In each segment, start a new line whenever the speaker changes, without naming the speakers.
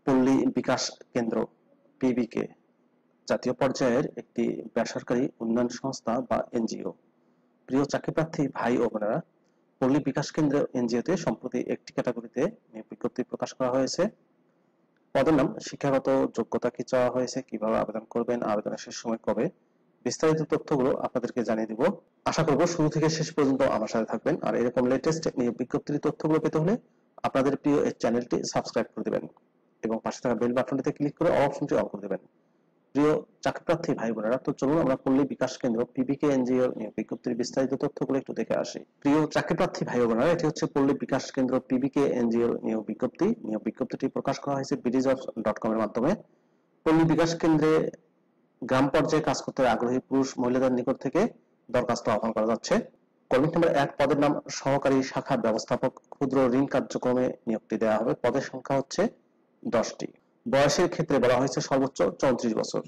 পল্লী বিকাশ কেন্দ্র পিবিকে জাতীয় পর্যায়ের একটি বেসরকারি উন্নয়ন সংস্থা বা এনজিও। প্রিয় চাকরিপ্রার্থী ভাই ও বোনেরা, পল্লী বিকাশ কেন্দ্র এনজিওতে সম্প্রতি একটি ক্যাটাগরিতে নিয়োগ বিজ্ঞপ্তি প্রকাশ করা হয়েছে। পদের নাম, শিক্ষাগত যোগ্যতা কি চাওয়া হয়েছে, কিভাবে আবেদন করবেন, আবেদনের শেষ সময় কবে, বিস্তারিত তথ্যগুলো আপনাদেরকে জানিয়ে দিব। আশা করব শুরু থেকে শেষ পর্যন্ত আমার সাথে থাকবেন। আর এরকম লেটেস্ট নিয়োগ বিজ্ঞপ্তির তথ্যগুলো পেতে হলে আপনাদের প্রিয় এই চ্যানেলটি সাবস্ক্রাইব করে দেবেন এবং পাশে থাকা বেল বাটনটিতে ক্লিক করে অল অপশনটি অন করে দেবেন। প্রিয় চাকরিপ্রার্থী ভাই বোনেরা, তো চলুন আমরা পল্লী বিকাশ কেন্দ্র পিবিকে এনজিও নিয়োগ বিজ্ঞপ্তির বিস্তারিত তথ্যগুলো একটু দেখে আসি। প্রিয় চাকরিপ্রার্থী ভাই বোনেরা, এটি হচ্ছে পল্লী বিকাশ কেন্দ্র পিবিকে এনজিও নিয়োগ বিজ্ঞপ্তি। নিয়োগ বিজ্ঞপ্তিটি প্রকাশ করা হয়েছে BDjobs.com এর মাধ্যমে। পল্লী বিকাশ কেন্দ্রে গ্রাম পর্যায়ে কাজ করতে আগ্রহী পুরুষ মহিলাদের নিকট থেকে দরখাস্ত আহ্বান করা যাচ্ছে। কর্মী নম্বর 1, পদের নাম সহকারী শাখা ব্যবস্থাপক, ক্ষুদ্র ঋণ কার্যক্রমে নিয়োগটি দেওয়া হবে। পদের সংখ্যা হচ্ছে 10টি। বয়সের ক্ষেত্রে বলা হয়েছে সর্বোচ্চ 34 বছর।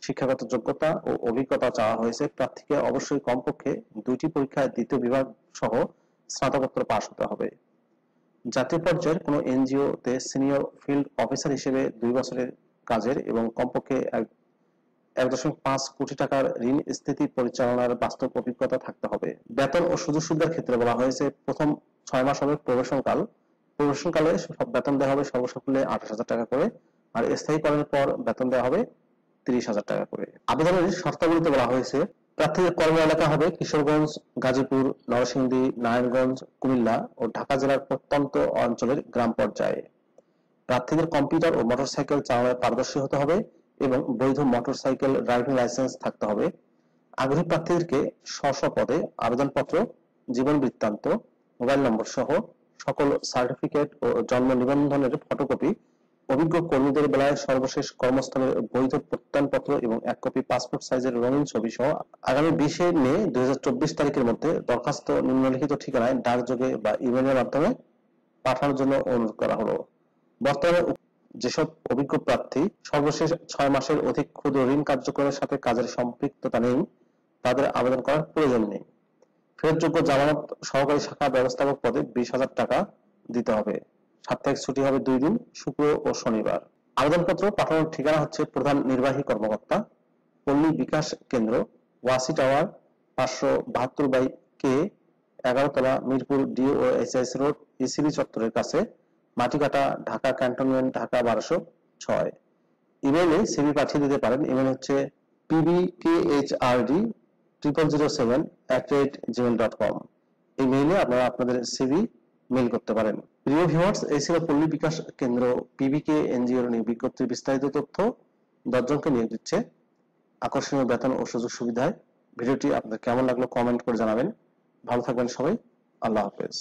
শিক্ষাগত যোগ্যতা ও অভিজ্ঞতা চাওয়া হয়েছে। প্রার্থীকে অবশ্যই কমপক্ষে 2টি পরীক্ষায় দ্বিতীয় বিভাগ সহ স্নাতকোত্তর পাশ হতে হবে। জাতীয় পর্যায়ের কোনো এনজিওতে সিনিয়র ফিল্ড অফিসার হিসেবে 2 বছরের কাজের এবং কমপক্ষে 1.5 কোটি টাকার ঋণ স্থিতি পরিচালনার বাস্তব অভিজ্ঞতা থাকতে হবে। বেতন ও সুযোগ সুবিধার ক্ষেত্রে বলা হয়েছে প্রথম 6 মাস হবে প্রবেশনকাল। প্রবেশনকালে সব বেতন দেওয়া হবে সর্বসাকুল্যে 28,000 টাকা করে, আর স্থায়ীকরণের পর বেতন দেওয়া হবে 30,000 টাকা করে। আবেদনের শর্তাবলীতে বলা হয়েছে প্রার্থীদের কর্ম এলাকা হবে কিশোরগঞ্জ, গাজীপুর, নরসিংদী, নারায়ণগঞ্জ, কুমিল্লা ও ঢাকা জেলার প্রত্যন্ত অঞ্চলের গ্রাম পর্যায়ে। প্রার্থীদের কম্পিউটার ও মোটরসাইকেল চালানোয় পারদর্শী হতে হবে এবং বৈধ মোটরসাইকেল ড্রাইভিং লাইসেন্স থাকতে হবে। আগ্রহী প্রার্থীদেরকে স্ব পদে আবেদনপত্র, জীবন বৃত্তান্ত, মোবাইল নম্বর সহ সকল সার্টিফিকেট ও জন্ম নিবন্ধনের ফটোকপি, অভিজ্ঞ কর্মীদের বেলায় সর্বশেষ কর্মস্থলের বৈধ প্রত্যয়নপত্র এবং 1 কপি পাসপোর্ট সাইজের রঙিন ছবি সহ আগামী 20 মে 2024 তারিখের মধ্যে দরখাস্ত নিম্নলিখিত ঠিকানায় ডাকযোগে বা ইমেইলের মাধ্যমে পাঠানোর জন্য অনুরোধ করা হলো। বর্তমানে যেসব অভিজ্ঞ প্রার্থী সর্বশেষ 6 মাসের অধিক ক্ষুদ্র ঋণ কার্যক্রমের সাথে কাজের সম্পৃক্ততা নেই, তাদের আবেদন করার প্রয়োজন নেই। ফেরতযোগ্য জামানত সহকারী শাখা ব্যবস্থাপক পদে 20,000 টাকা দিতে হবে। সাপ্তাহিক ছুটি হবে 2 দিন, শুক্র ও শনিবার। আবেদনপত্র পাঠানোর ঠিকানা হচ্ছে প্রধান নির্বাহী কর্মকর্তা, পল্লী বিকাশ কেন্দ্র, ওয়াসি টাওয়ার, 572/K, 11 তলা, মিরপুর DOHS রোড, ইসিবি চত্বরের কাছে, মাটিকাটা, ঢাকা ক্যান্টনমেন্ট, ঢাকা 1206। ইমেইলে সিভি পাঠিয়ে দিতে পারেন। ইমেইল হচ্ছে pbkhd0007@gmail.com। এই মেইলে আপনারা আপনাদের সিভি মেইল করতে পারেন। প্রিয় ভিউয়ার্স, এই ছিল পল্লী বিকাশ কেন্দ্র পিবিকে এনজিওর নিয়োগ বিজ্ঞপ্তির বিস্তারিত তথ্য। 10 জনকে নিয়োগ দিচ্ছে আকর্ষণীয় বেতন ও সুযোগ সুবিধায়। ভিডিওটি আপনাদের কেমন লাগলো কমেন্ট করে জানাবেন। ভালো থাকবেন সবাই। আল্লাহ হাফেজ।